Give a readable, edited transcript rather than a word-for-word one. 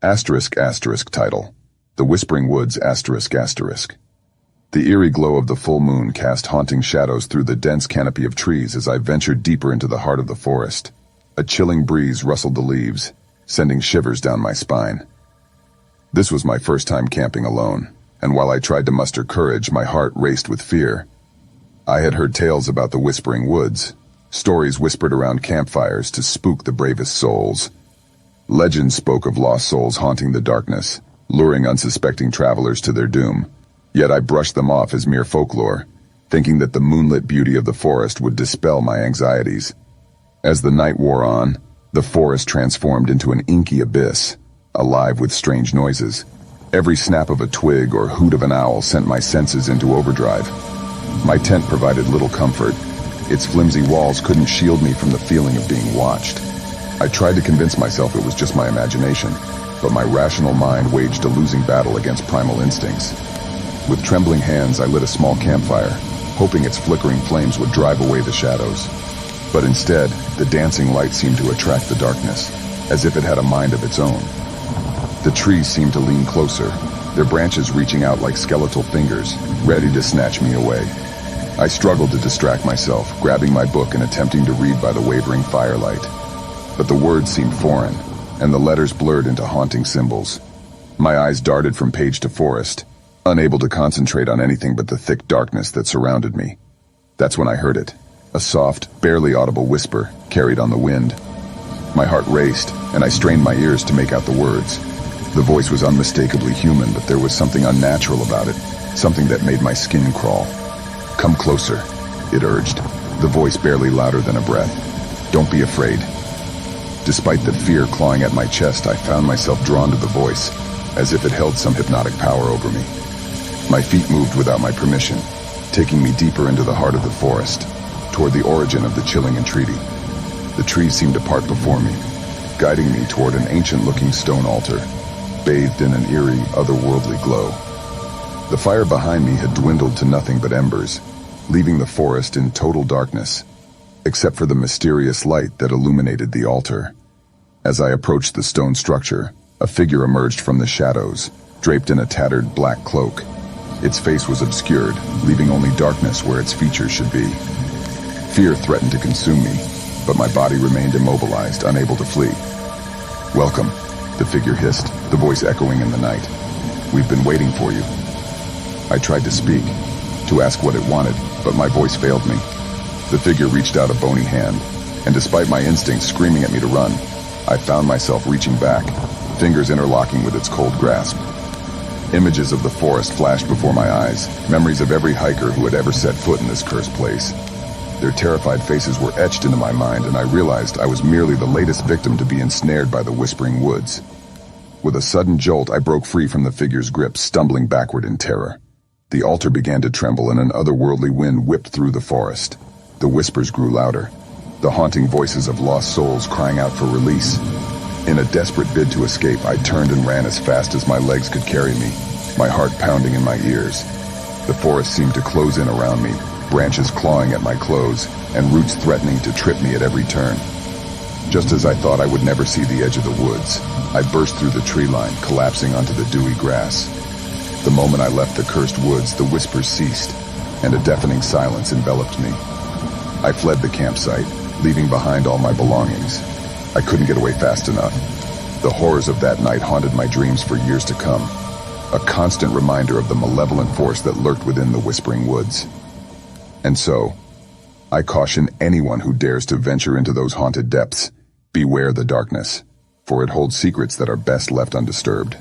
Title: The Whispering Woods ****. The eerie glow of the full moon cast haunting shadows through the dense canopy of trees as I ventured deeper into the heart of the forest. A chilling breeze rustled the leaves, sending shivers down my spine. This was my first time camping alone, and while I tried to muster courage, my heart raced with fear. I had heard tales about the Whispering Woods, stories whispered around campfires to spook the bravest souls. Legends spoke of lost souls haunting the darkness, luring unsuspecting travelers to their doom. Yet I brushed them off as mere folklore, thinking that the moonlit beauty of the forest would dispel my anxieties. As the night wore on, the forest transformed into an inky abyss, alive with strange noises. Every snap of a twig or hoot of an owl sent my senses into overdrive. My tent provided little comfort. Its flimsy walls couldn't shield me from the feeling of being watched. I tried to convince myself it was just my imagination, but my rational mind waged a losing battle against primal instincts. With trembling hands, I lit a small campfire, hoping its flickering flames would drive away the shadows. But instead, the dancing light seemed to attract the darkness, as if it had a mind of its own. The trees seemed to lean closer, their branches reaching out like skeletal fingers, ready to snatch me away. I struggled to distract myself, grabbing my book and attempting to read by the wavering firelight. But the words seemed foreign, and the letters blurred into haunting symbols. My eyes darted from page to forest, unable to concentrate on anything but the thick darkness that surrounded me. That's when I heard it, a soft, barely audible whisper carried on the wind. My heart raced, and I strained my ears to make out the words. The voice was unmistakably human, but there was something unnatural about it, something that made my skin crawl. "Come closer," it urged, the voice barely louder than a breath. "Don't be afraid." Despite the fear clawing at my chest, I found myself drawn to the voice, as if it held some hypnotic power over me. My feet moved without my permission, taking me deeper into the heart of the forest, toward the origin of the chilling entreaty. The trees seemed to part before me, guiding me toward an ancient-looking stone altar, bathed in an eerie, otherworldly glow. The fire behind me had dwindled to nothing but embers, leaving the forest in total darkness, except for the mysterious light that illuminated the altar. As I approached the stone structure, a figure emerged from the shadows, draped in a tattered black cloak. Its face was obscured, leaving only darkness where its features should be. Fear threatened to consume me, but my body remained immobilized, unable to flee. "Welcome," the figure hissed, the voice echoing in the night. "We've been waiting for you." I tried to speak, to ask what it wanted, but my voice failed me. The figure reached out a bony hand, and despite my instincts screaming at me to run, I found myself reaching back, fingers interlocking with its cold grasp. Images of the forest flashed before my eyes, memories of every hiker who had ever set foot in this cursed place. Their terrified faces were etched into my mind, and I realized I was merely the latest victim to be ensnared by the Whispering Woods. With a sudden jolt, I broke free from the figure's grip, stumbling backward in terror. The altar began to tremble, and an otherworldly wind whipped through the forest. The whispers grew louder, the haunting voices of lost souls crying out for release. In a desperate bid to escape, I turned and ran as fast as my legs could carry me, my heart pounding in my ears. The forest seemed to close in around me, branches clawing at my clothes, and roots threatening to trip me at every turn. Just as I thought I would never see the edge of the woods, I burst through the tree line, collapsing onto the dewy grass. The moment I left the cursed woods, the whispers ceased, and a deafening silence enveloped me. I fled the campsite, leaving behind all my belongings. I couldn't get away fast enough. The horrors of that night haunted my dreams for years to come, a constant reminder of the malevolent force that lurked within the Whispering Woods. And so, I caution anyone who dares to venture into those haunted depths, beware the darkness, for it holds secrets that are best left undisturbed.